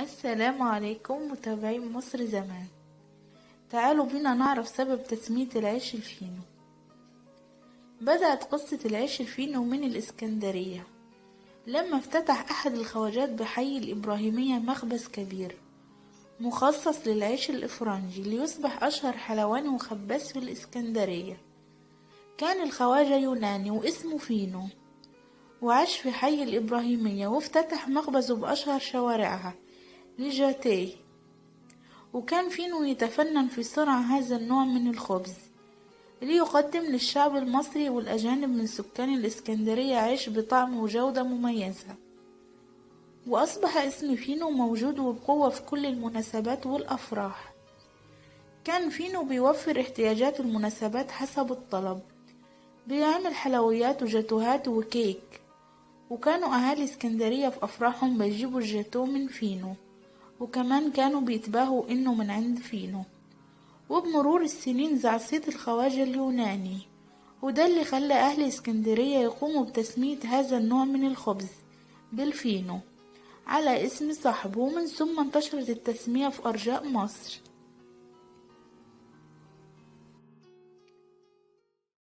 السلام عليكم متابعين مصر زمان. تعالوا بينا نعرف سبب تسمية العيش الفينو. بدأت قصة العيش الفينو من الإسكندرية لما افتتح أحد الخواجات بحي الإبراهيمية مخبز كبير مخصص للعيش الإفرنجي ليصبح أشهر حلواني وخباز في الإسكندرية. كان الخواجة يوناني واسمه فينو، وعاش في حي الإبراهيمية وافتتح مخبزه بأشهر شوارعها لجاتيه. وكان فينو يتفنن في صنع هذا النوع من الخبز ليقدم للشعب المصري والأجانب من سكان الإسكندرية عيش بطعم وجودة مميزة. وأصبح اسم فينو موجود وبقوة في كل المناسبات والأفراح. كان فينو بيوفر احتياجات المناسبات حسب الطلب، بيعمل حلويات وجاتوهات وكيك. وكانوا أهالي اسكندرية في أفراحهم بيجيبوا الجاتو من فينو، وكمان كانوا بيتباهوا إنه من عند فينو. وبمرور السنين زع صيت الخواجة اليوناني، وده اللي خلى أهل اسكندرية يقوموا بتسمية هذا النوع من الخبز بالفينو على اسم صاحبه، ومن ثم انتشرت التسمية في أرجاء مصر.